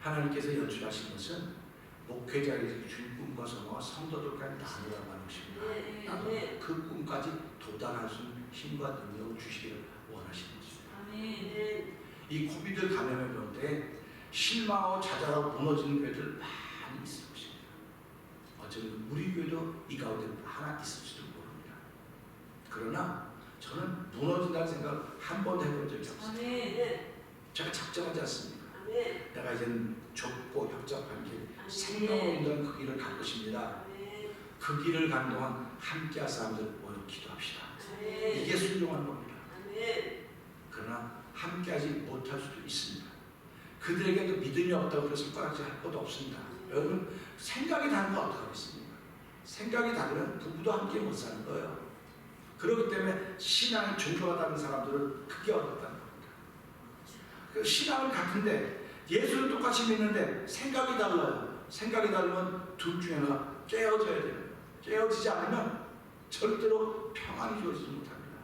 Speaker 3: 하나님께서 연출하신 것은 목회자에게 주신 꿈과 소망과 성도들까지 나누라고 하는 것입니다. 나도 그 꿈까지 도달할 수 있는 힘과 능력을 주시기를 원하시는 것입니다. 이 코비드 감염의 병때 실망하고 좌절하고 무너지는 교회들 많이 있을 것입니다. 어쩌면 우리 교회도 이 가운데 하나 있을지도 모릅니다. 그러나 저는 무너진다는 생각을 한 번도 해본 적이 없습니다. 제가 작정하지 않습니다. 내가 이제는 좁고 협잡한 길, 생명을 얻는 그 길을 갈 것입니다. 그 길을 가는 동안 함께할 사람들 모여 기도합시다. 이게 순종하는 겁니다. 그러나 함께하지 못할 수도 있습니다. 그들에게도 믿음이 없다고 그래서 손가락질 할 것도 없습니다. 여러분 생각이 다른 거 어떡하겠습니까? 생각이 다르면 부부도 함께 못 사는 거예요. 그렇기 때문에 신앙이 종교가 다른 사람들은 크게 어렵다는 겁니다. 그 신앙은 같은데 예수를 똑같이 믿는데 생각이 달라요. 생각이 다르면 둘 중에 하나 깨어져야 돼요. 깨어지지 않으면 절대로 평안이 주어지지 못합니다.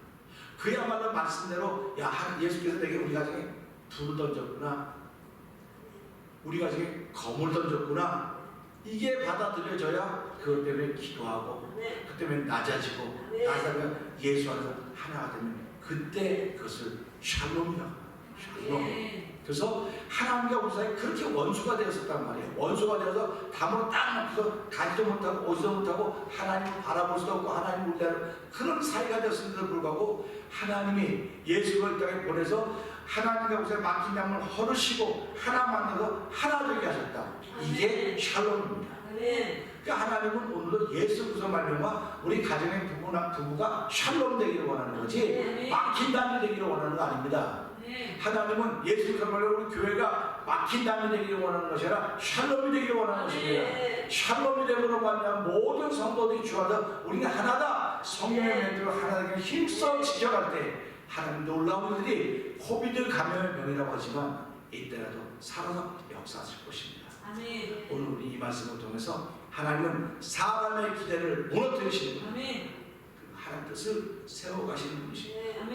Speaker 3: 그야말로 말씀대로 야 예수께서 내게 우리 가정에 불을 던졌구나, 우리 가정에 검을 던졌구나, 이게 받아들여져야 그것 때문에 기도하고 그 때문에 낮아지고 낮아지면 예수 안에서 하나가 되면 그때 그것을 샬롬이라고 합니다. 샬롬. 그래서 하나님과 우리 사이에 그렇게 원수가 되었었단 말이에요. 원수가 되어서 담으로 딱 놓고서 가지도 못하고 오지도 못하고 하나님을 바라볼 수도 없고 하나님을 울려하는 그런 사이가 되었음에도 불구하고 하나님이 예수를 이 땅에 보내서 하나님과 우리 사이에 막힌 양을 허르시고 하나 만나서 하나 되게 하셨다. 이게 샬롬입니다. 그러니까 하나님은 오늘도 예수 그리스도 말미암아 우리 가정의 부부가 샬롬 되기를 원하는 거지 막힌 담이 되기를 원하는 거 아닙니다. 하나님은 예수 그리스도 말미암아 우리 교회가 막힌 담이 되기를 원하는 것이 아니라 샬롬이 되기를 원하는 것입니다. 샬롬이 되므로 말미암아 모든 성도들이 주하다 우리는 하나다. 성령의 멘트로 하나 되게 힘써 지켜갈 때 하나님 놀라운 일들이 코비드 감염의 병이라고 하지만 이때라도 살아서 역사하실 것입니다. 오늘 우리 이 말씀을 통해서 하나님은 사람의 기대를 무너뜨리시는 분, 하나님 뜻을 세워가시는 분이십니다.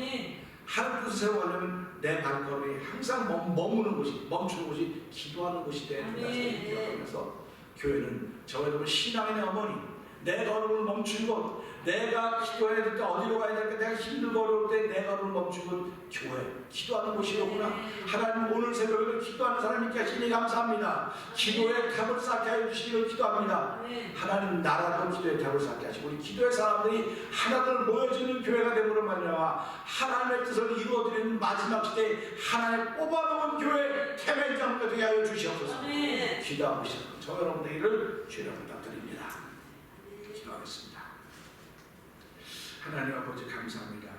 Speaker 3: 하나님 뜻을 세워가려면 내 발걸음이 항상 머무는 곳이, 멈추는 곳이 기도하는 곳이 되어야 된다는 것을 기억하면서 교회는 저와 여러분 신앙인의 어머니, 내 걸음을 멈춘 곳, 내가 기도해야 될 때 어디로 가야 될까, 내가 힘들고 어려울 때 내 걸음을 멈춘 곳, 교회, 기도하는 곳이로구나. 하나님 오늘 새벽에 기도하는 사람이 계시니 감사합니다. 기도의 탑을 쌓게 해주시기를 기도합니다. 하나님 나라도 기도의 탑을 쌓게 하시고 우리 기도의 사람들이 하나들 모여지는 교회가 되므로 말미암아 하나님의 뜻을 이루어드리는 마지막 시대에 하나님 뽑아놓은 교회 태백장도 되게 하여 주시옵소서. 기도하고 싶은 저 여러분들을 주여 부탁드립니다. 기도하겠습니다. 하나님 아버지 감사합니다.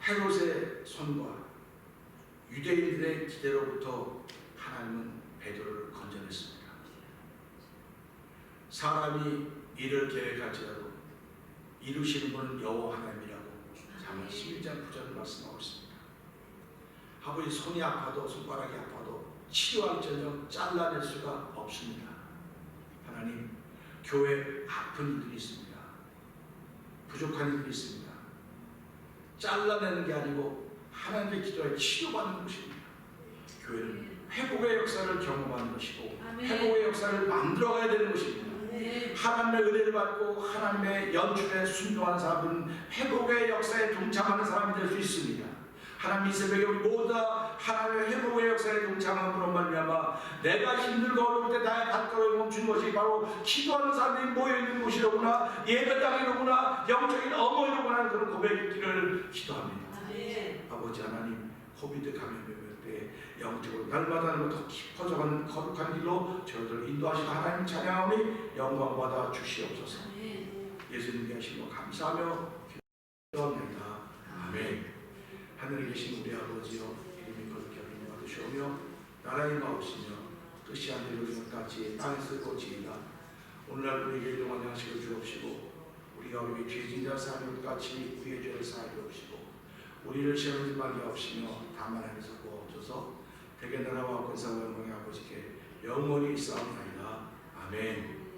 Speaker 3: 헤롯의 손과 유대인들의 기대로부터 하나님은 베드로를 건져냈습니다. 사람이 일을 계획할지라도 이루시는 분은 여호와 하나님이라고 잠언 11장 9절을 말씀하고 있습니다. 아버지 손이 아파도 손가락이 아파도 치료할지언정 잘라낼 수가 없습니다. 하나님 교회에 아픈 이들이 있습니다. 부족한 이들이 있습니다. 잘라내는 게 아니고 하나님의 기도에 치료받는 것입니다. 교회는 회복의 역사를 경험하는 것이고 회복의 역사를 만들어가야 되는 것입니다. 하나님의 은혜를 받고 하나님의 연출에 순종하는 사람들은 회복의 역사에 동참하는 사람이 될 수 있습니다. 하나님 이 새벽에 우리 모두 다 하나님의 회복의 역사에 동참함으로 말미암아 내가 힘들고 어려울 때 나의 발걸음을 멈춘 것이 바로 기도하는 사람들이 모여있는 곳이로구나, 예배당이로구나, 영적인 어머니로구나 하는 그런 고백이 있기를 기도합니다. 아버지 하나님, 코비드 감염병 때 영적으로 날마다 더 깊어져가는 거룩한 길로 저희들 인도하시는 하나님 찬양하오니 영광받아 주시옵소서. 예수님께 하신 거 감사하며 기도합니다. 아멘. 하늘에 계신 우리 아버지여, 이름이 거룩히 여김을 받으시오며 나라의 마옵시며 뜻이 하늘에 이루어진 것 같이 땅에서 이루어지이다. 오늘날 우리에게 일용할 양식을 주옵시고 우리가 우리 죄진 자 사하는 것 같이 우리의 죄를 사하여 주옵시고 우리를 시험하지 말게 하옵시며 다만 안에서 구하옵소서. 대개 나라와 권세와 영광의 아버지께 영원히 있사옵나이다. 아멘.